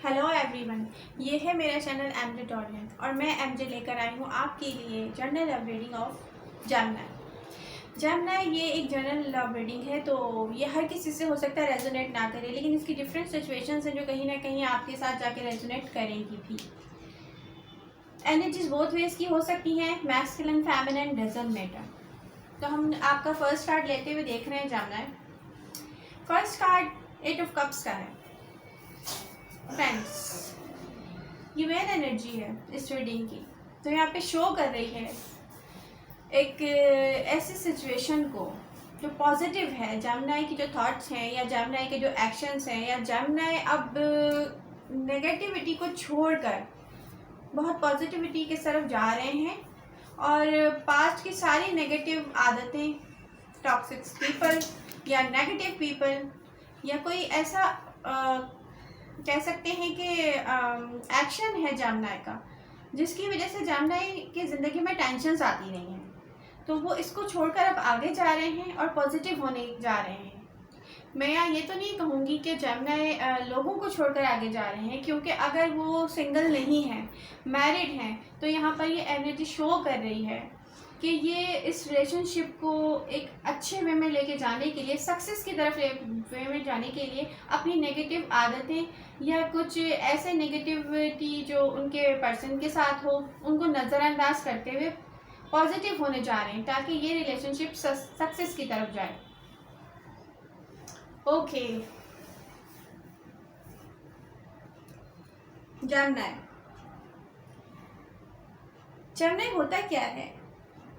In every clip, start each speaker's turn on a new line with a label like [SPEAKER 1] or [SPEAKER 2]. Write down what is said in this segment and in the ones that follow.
[SPEAKER 1] Hello everyone, ये है मेरा चैनल एमजे टॉरियन और मैं एमजे लेकर आई हूँ आपके लिए general love reading of Gemini. Gemini ये एक जनरल लव रीडिंग है, तो ये हर किसी से हो सकता है रेजोनेट ना करे, लेकिन इसकी डिफरेंट सिचुएशंस हैं जो कहीं ना कहीं आपके साथ जाके रेजोनेट करेंगी भी। एनर्जीज बोथ वेज की हो सकती हैं, मैस्कुलिन फेमिनिन डजंट मैटर। तो हम आपका फर्स्ट कार्ड लेते हुए देख रहे हैं Gemini. First card 8 of cups का है। फ्रेंड्स, ये मेन एनर्जी है इस रीडिंग की, तो यहाँ पे शो कर रही है एक ऐसी सिचुएशन को जो पॉजिटिव है। जेमिनी की जो थॉट्स हैं या जेमिनी के जो एक्शंस हैं या जेमिनी अब नेगेटिविटी को छोड़कर बहुत पॉजिटिविटी की तरफ जा रहे हैं और पास्ट की सारी नेगेटिव आदतें, टॉक्सिक पीपल या नेगेटिव पीपल या कोई ऐसा कह सकते हैं कि एक्शन है जेमिनी का जिसकी वजह से जेमिनी की ज़िंदगी में टेंशन्स आती नहीं हैं, तो वो इसको छोड़कर अब आगे जा रहे हैं और पॉजिटिव होने जा रहे हैं। मैं यहाँ ये तो नहीं कहूँगी कि जेमिनी लोगों को छोड़कर आगे जा रहे हैं, क्योंकि अगर वो सिंगल नहीं हैं, मैरिड हैं, तो यहाँ पर ये एनर्जी शो कर रही है कि ये इस रिलेशनशिप को एक अच्छे वे में लेके जाने के लिए, सक्सेस की तरफ वे में जाने के लिए अपनी नेगेटिव आदतें या कुछ ऐसे नेगेटिविटी जो उनके पर्सन के साथ हो उनको नज़रअंदाज करते हुए पॉजिटिव होने जा रहे हैं ताकि ये रिलेशनशिप सक्सेस की तरफ जाए। ओके, जेमिनी होता क्या है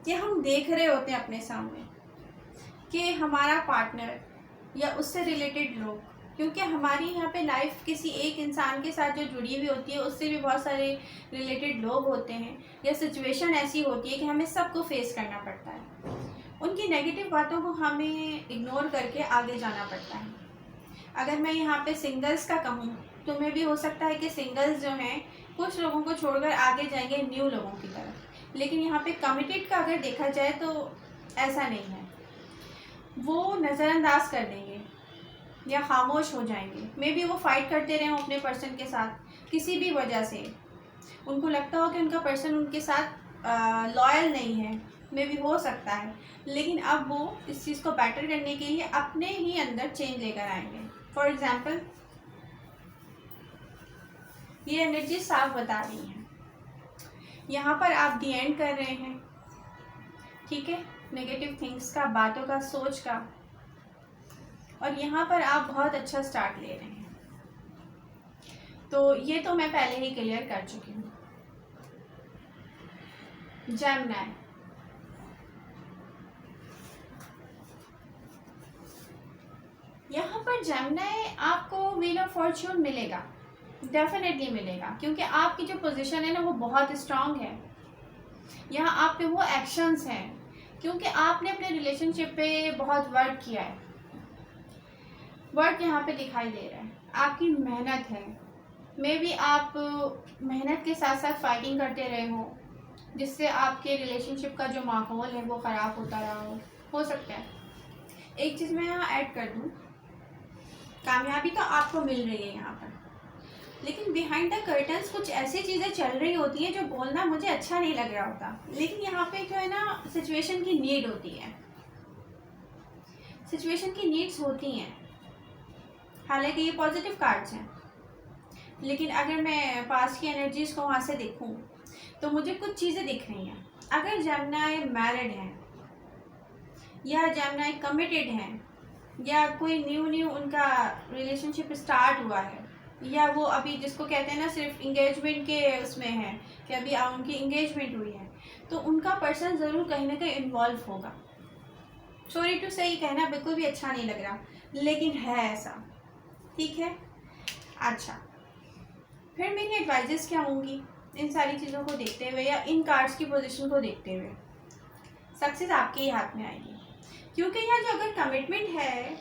[SPEAKER 1] कि हम देख रहे होते हैं अपने सामने कि हमारा पार्टनर या उससे रिलेटेड लोग, क्योंकि हमारी यहाँ पे लाइफ किसी एक इंसान के साथ जो जुड़ी हुई होती है उससे भी बहुत सारे रिलेटेड लोग होते हैं या सिचुएशन ऐसी होती है कि हमें सबको फेस करना पड़ता है। उनकी नेगेटिव बातों को हमें इग्नोर करके आगे जाना पड़ता है। अगर मैं यहाँ पे सिंगल्स का कहूँ तो मैं भी हो सकता है कि सिंगल्स जो हैं कुछ लोगों को छोड़कर आगे जाएंगे न्यू लोगों की तरफ, लेकिन यहाँ पे कमिटेड का अगर देखा जाए तो ऐसा नहीं है। वो नज़रअंदाज कर देंगे या खामोश हो जाएंगे। मे बी वो फाइट करते रहे हों अपने पर्सन के साथ किसी भी वजह से, उनको लगता हो कि उनका पर्सन उनके साथ लॉयल नहीं है, मे बी हो सकता है, लेकिन अब वो इस चीज़ को बेटर करने के लिए अपने ही अंदर चेंज लेकर आएंगे। फॉर एग्जाम्पल, ये एनर्जी साफ बता रही है, यहाँ पर आप दी एंड कर रहे हैं, ठीक है, नेगेटिव थिंग्स का, बातों का, सोच का, और यहाँ पर आप बहुत अच्छा स्टार्ट ले रहे हैं। तो ये तो मैं पहले ही क्लियर कर चुकी हूँ। जेमिनी, यहाँ पर जेमिनी आपको व्हील ऑफ फॉर्च्यून मिलेगा, डेफिनेटली मिलेगा, क्योंकि आपकी जो पोजीशन है ना वो बहुत स्ट्रांग है। यहाँ आप पे वो एक्शंस हैं क्योंकि आपने अपने रिलेशनशिप पे बहुत वर्क किया है। वर्क यहाँ पे दिखाई दे रहा है, आपकी मेहनत है। मे बी आप मेहनत के साथ साथ फाइटिंग करते रहे हो जिससे आपके रिलेशनशिप का जो माहौल है वो ख़राब होता रहा हो सकता है। एक चीज़ मैं यहाँ ऐड कर दूँ, कामयाबी तो आपको मिल रही है यहाँ पर, लेकिन बिहाइंड द कर्टन्स कुछ ऐसी चीज़ें चल रही होती हैं जो बोलना मुझे अच्छा नहीं लग रहा होता, लेकिन यहाँ पे जो है ना सिचुएशन की नीड होती है, सिचुएशन की नीड्स होती हैं। हालांकि ये पॉजिटिव कार्ड्स हैं, लेकिन अगर मैं पास्ट की एनर्जीज को वहाँ से देखूँ तो मुझे कुछ चीज़ें दिख रही हैं। अगर जेमिनी मैरिड हैं या जेमिनी कमिटेड हैं या कोई न्यू उनका रिलेशनशिप स्टार्ट हुआ है या वो अभी जिसको कहते हैं ना सिर्फ इंगेजमेंट के उसमें है कि अभी उनकी इंगेजमेंट हुई है, तो उनका पर्सन ज़रूर कहीं ना कहीं इन्वॉल्व होगा। सॉरी टू से कहना बिल्कुल भी अच्छा नहीं लग रहा, लेकिन है ऐसा, ठीक है। अच्छा, फिर मेरी एडवाइजेस क्या होंगी इन सारी चीज़ों को देखते हुए या इन कार्ड्स की पोजीशन को देखते हुए? सक्सेस आपके ही हाथ में आएगी, क्योंकि यहाँ जो अगर कमिटमेंट है,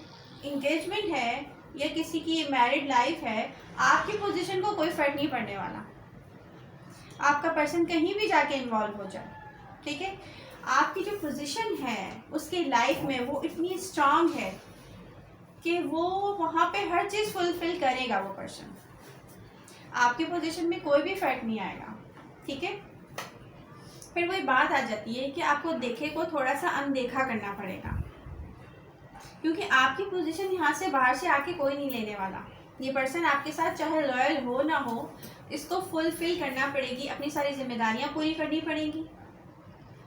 [SPEAKER 1] इंगेजमेंट है या किसी की मैरिड लाइफ है, आपकी पोजीशन को कोई फर्क नहीं पड़ने वाला। आपका पर्सन कहीं भी जाके इन्वॉल्व हो जाए, ठीक है, आपकी जो पोजीशन है उसकी लाइफ में वो इतनी स्ट्रांग है कि वो वहाँ पे हर चीज़ फुलफिल करेगा वो पर्सन। आपकी पोजीशन में कोई भी फ़र्क नहीं आएगा, ठीक है। फिर वही बात आ जाती है कि आपको देखे को थोड़ा सा अनदेखा करना पड़ेगा, क्योंकि आपकी पोजीशन यहाँ से बाहर से आके कोई नहीं लेने वाला। ये पर्सन आपके साथ चाहे लॉयल हो ना हो, इसको फुलफिल करना पड़ेगी, अपनी सारी जिम्मेदारियाँ पूरी करनी पड़ेंगी।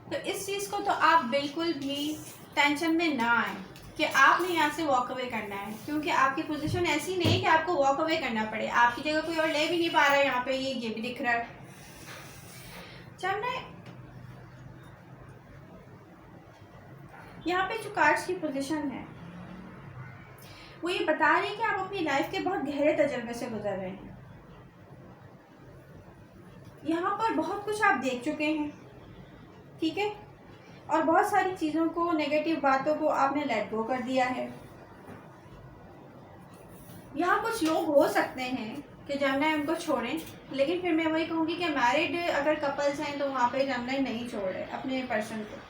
[SPEAKER 1] तो इस चीज़ को तो आप बिल्कुल भी टेंशन में ना आए कि आपने यहाँ से वॉक अवे करना है, क्योंकि आपकी पोजीशन ऐसी नहीं कि आपको वॉक अवे करना पड़े। आपकी जगह कोई और ले भी नहीं पा रहा है, यहाँ पे ये भी दिख रहा है। जब मैं यहाँ पे जो कार्ड्स की पोजीशन है वो ये बता रही है कि आप अपनी लाइफ के बहुत गहरे तजर्बे से गुजर रहे हैं। यहाँ पर बहुत कुछ आप देख चुके हैं, ठीक है, और बहुत सारी चीज़ों को, नेगेटिव बातों को आपने लेट गो कर दिया है। यहाँ कुछ लोग हो सकते हैं कि जमुना उनको छोड़ें, लेकिन फिर मैं वही कहूँगी कि मैरिड अगर कपल्स हैं तो वहाँ पे जमुना नहीं छोड़े अपने पर्सन को।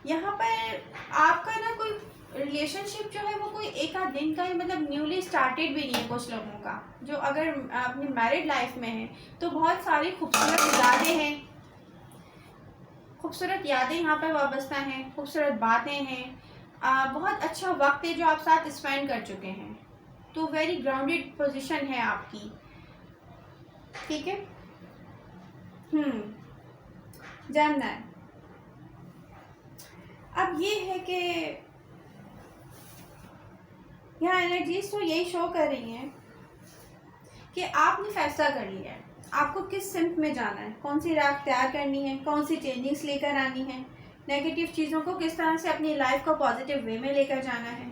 [SPEAKER 1] यहाँ पर आपका ना कोई रिलेशनशिप जो है वो कोई एक आध दिन का ही, मतलब न्यूली स्टार्टेड भी नहीं है कुछ लोगों का, जो अगर अपनी मैरिड लाइफ में है तो बहुत सारी खूबसूरत यादें हैं, खूबसूरत यादें यहाँ पर वाबस्ता हैं, खूबसूरत बातें हैं, बहुत अच्छा वक्त है जो आप साथ स्पेंड कर चुके हैं। तो वेरी ग्राउंडेड पोजीशन है आपकी, ठीक है। जानना है अब ये है कि यहाँ एनर्जीज तो यही शो कर रही हैं कि आपने फैसला कर लिया है आपको किस सिम्त में जाना है, कौन सी राह तैयार करनी है, कौन सी चेंजिंग्स लेकर आनी है, नेगेटिव चीज़ों को किस तरह से अपनी लाइफ को पॉजिटिव वे में लेकर जाना है,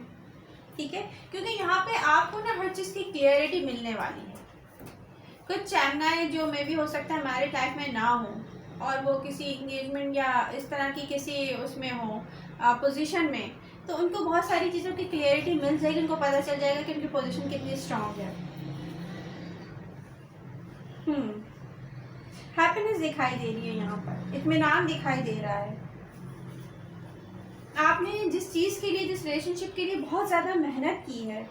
[SPEAKER 1] ठीक है। क्योंकि यहाँ पे आपको ना हर चीज़ की क्लियरिटी मिलने वाली है। कुछ चाहनाएँ जो मे भी हो सकता है मैरिड लाइफ में ना हो और वो किसी इंगेजमेंट या इस तरह की किसी उसमें हो पोजीशन में, तो उनको बहुत सारी चीज़ों की क्लियरिटी मिल जाएगी, उनको पता चल जाएगा कि उनकी पोजीशन कितनी स्ट्रांग है। हैप्पीनेस दिखाई दे रही है यहाँ पर, इत्मीनान दिखाई दे रहा है। आपने जिस चीज़ के लिए, जिस रिलेशनशिप के लिए बहुत ज़्यादा मेहनत की है,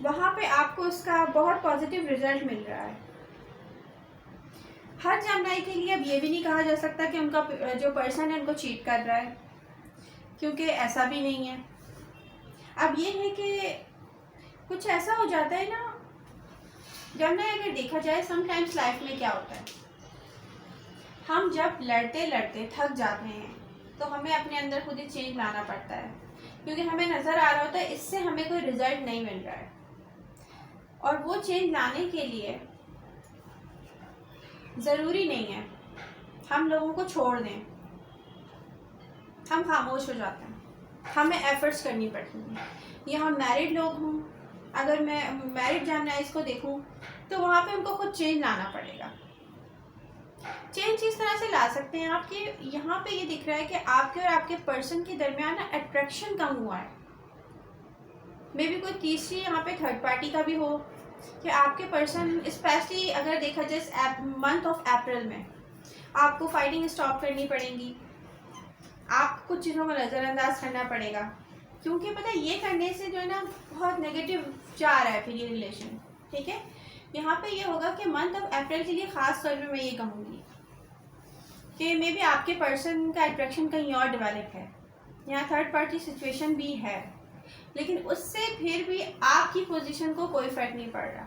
[SPEAKER 1] वहाँ पे आपको उसका बहुत पॉजिटिव रिजल्ट मिल रहा है। हर जमुनाई के लिए अब ये भी नहीं कहा जा सकता कि उनका जो पर्सन है उनको चीट कर रहा है, क्योंकि ऐसा भी नहीं है। अब ये है कि कुछ ऐसा हो जाता है ना जमुनाई, अगर देखा जाए समटाइम्स लाइफ में क्या होता है, हम जब लड़ते लड़ते थक जाते हैं तो हमें अपने अंदर खुद ही चेंज लाना पड़ता है, क्योंकि हमें नज़र आ रहा होता है इससे हमें कोई रिजल्ट नहीं मिल रहा है। और वो चेंज लाने के लिए ज़रूरी नहीं है हम लोगों को छोड़ दें, हम खामोश हो जाते हैं, हमें एफर्ट्स करनी पड़ती हैं। या हम मैरिड लोग हों, अगर मैं मैरिड जमुनाइज को देखूं तो वहाँ पे उनको खुद चेंज लाना पड़ेगा। चेंज इस तरह से ला सकते हैं आपके यहाँ पे ये दिख रहा है कि आपके और आपके पर्सन के दरमियान ना अट्रैक्शन कम हुआ है। मे भी कोई तीसरी यहाँ पे थर्ड पार्टी का भी हो कि आपके पर्सन, स्पेशली अगर देखा जाए मंथ ऑफ अप्रैल में, आपको फाइटिंग स्टॉप करनी पड़ेगी, आपको कुछ चीज़ों को नज़रअंदाज करना पड़ेगा, क्योंकि पता है ये करने से जो है ना बहुत नेगेटिव जा रहा है फिर ये रिलेशन, ठीक है। यहाँ पे ये होगा कि मंथ ऑफ अप्रैल के लिए ख़ास तौर पे मैं ये कहूँगी कि मे बी आपके पर्सन का अट्रैक्शन कहीं और डेवलप है, यहाँ थर्ड पार्टी सिचुएशन भी है, लेकिन उससे फिर भी आपकी पोजीशन को कोई फर्क नहीं पड़ रहा।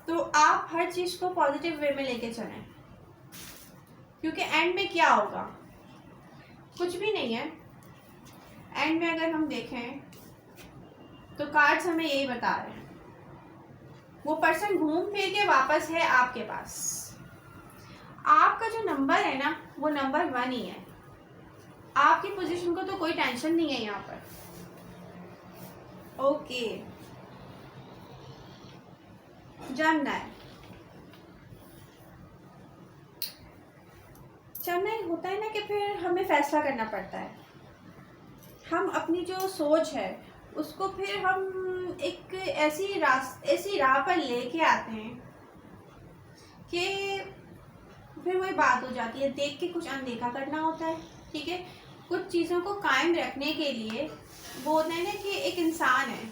[SPEAKER 1] तो आप हर चीज़ को पॉजिटिव वे में लेके चलें, क्योंकि एंड में क्या होगा, कुछ भी नहीं है। एंड में अगर हम देखें तो कार्ड्स हमें यही बता रहे हैं, वो पर्सन घूम फिर के वापस है आपके पास। आपका जो नंबर है ना वो नंबर 1 ही है। आपकी पोजीशन को तो कोई टेंशन नहीं है यहाँ पर, ओके। जानना है होता है ना कि फिर हमें फैसला करना पड़ता है। हम अपनी जो सोच है उसको फिर हम एक ऐसी राह पर लेके आते हैं कि फिर वही बात हो जाती है, देख के कुछ अनदेखा करना होता है, ठीक है। कुछ चीज़ों को कायम रखने के लिए वो होता है ना कि एक इंसान है,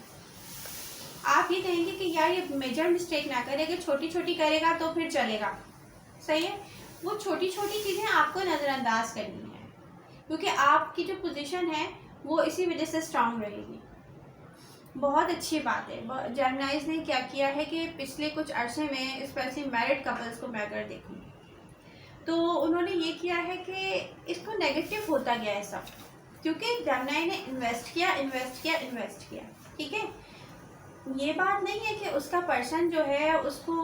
[SPEAKER 1] आप ये कहेंगे कि यार ये मेजर मिस्टेक ना करे, अगर छोटी छोटी करेगा तो फिर चलेगा, सही है। वो छोटी छोटी चीज़ें आपको नज़रअंदाज करनी है, क्योंकि आपकी जो पोजीशन है वो इसी वजह से स्ट्रांग रहेगी। बहुत अच्छी बात है। जेमिनाइज ने क्या किया है कि पिछले कुछ अरसे में स्पेशली मैरिड कपल्स को मैं अगर देखूँ तो उन्होंने ये किया है कि इसको नेगेटिव होता गया है सब, क्योंकि जेमिनाई ने इन्वेस्ट किया, ठीक है। ये बात नहीं है कि उसका पर्सन जो है उसको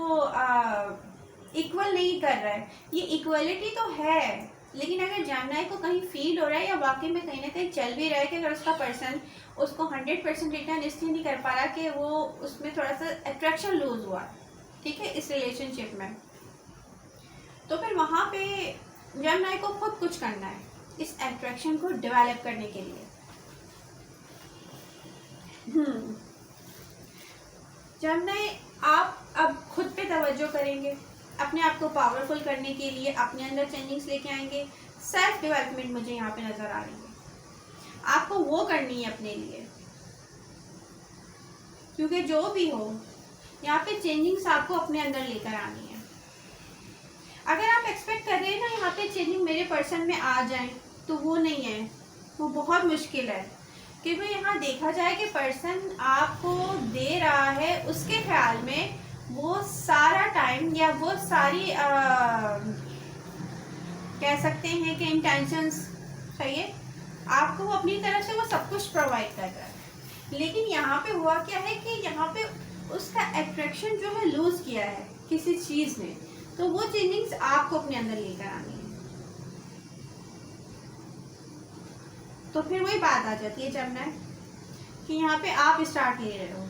[SPEAKER 1] इक्वल नहीं कर रहा है, ये इक्वलिटी तो है, लेकिन अगर जेमिनाई को कहीं फील हो रहा है या वाकई में कहीं ना कहीं चल भी रहा है कि अगर उसका पर्सन उसको 100% रिटर्न इसलिए नहीं कर पा रहा कि वो उसमें थोड़ा सा अट्रैक्शन लूज हुआ, ठीक है, इस रिलेशनशिप में, तो फिर वहाँ पे जेमिनाई को खुद कुछ करना है इस अट्रैक्शन को डेवलप करने के लिए। जेमिनाई आप अब खुद पे तवज्जो करेंगे, अपने आप को पावरफुल करने के लिए अपने अंदर चेंजिंग्स लेके आएंगे। सेल्फ डेवलपमेंट मुझे यहाँ पे नज़र आ रही है, आपको वो करनी है अपने लिए, क्योंकि जो भी हो यहाँ पे चेंजिंग्स आपको अपने अंदर लेकर आनी है। अगर आप एक्सपेक्ट कर रहे हैं ना यहाँ पे चेंजिंग मेरे पर्सन में आ जाए, तो वो नहीं है, वो बहुत मुश्किल है, क्योंकि यहाँ देखा जाए कि पर्सन आपको दे रहा है उसके ख्याल में वो सारा टाइम या वो सारी कह सकते हैं कि इंटेंशंस, सही है, आपको वो अपनी तरफ से वो सब कुछ प्रोवाइड कर रहा है। लेकिन यहाँ पे हुआ क्या है कि यहाँ पे उसका अट्रैक्शन जो है लूज किया है किसी चीज़ ने, तो वो चेंजिंग्स आपको अपने अंदर लेकर आनी है। तो फिर वही बात आ जाती है जेमिनाई कि यहाँ पे आप स्टार्ट ले रहे हो,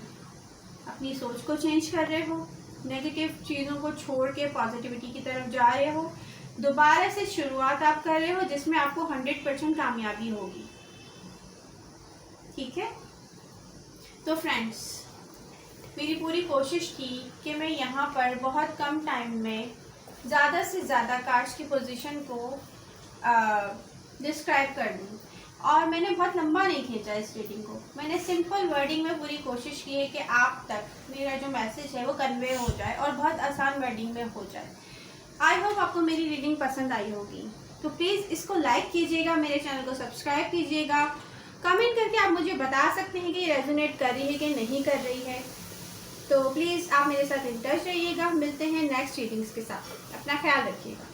[SPEAKER 1] अपनी सोच को चेंज कर रहे हो, नेगेटिव चीज़ों को छोड़ के पॉजिटिविटी की तरफ जा रहे हो, दोबारा से शुरुआत आप कर रहे हो जिसमें आपको 100% कामयाबी होगी, ठीक है। तो फ्रेंड्स, मेरी पूरी कोशिश थी कि मैं यहाँ पर बहुत कम टाइम में ज़्यादा से ज़्यादा कार्ड्स की पोजीशन को डिस्क्राइब कर दूँ, और मैंने बहुत लंबा नहीं खींचा इस रीडिंग को, मैंने सिंपल वर्डिंग में पूरी कोशिश की है कि आप तक मेरा जो मैसेज है वो कन्वे हो जाए और बहुत आसान वर्डिंग में हो जाए। आई होप आपको मेरी रीडिंग पसंद आई होगी, तो प्लीज़ इसको लाइक कीजिएगा, मेरे चैनल को सब्सक्राइब कीजिएगा, कमेंट करके आप मुझे बता सकते हैं कि रेजोनेट कर रही है कि नहीं कर रही है। तो प्लीज़ आप मेरे साथ इन टच रहिएगा, मिलते हैं नेक्स्ट रीडिंग्स के साथ, अपना ख्याल रखिएगा।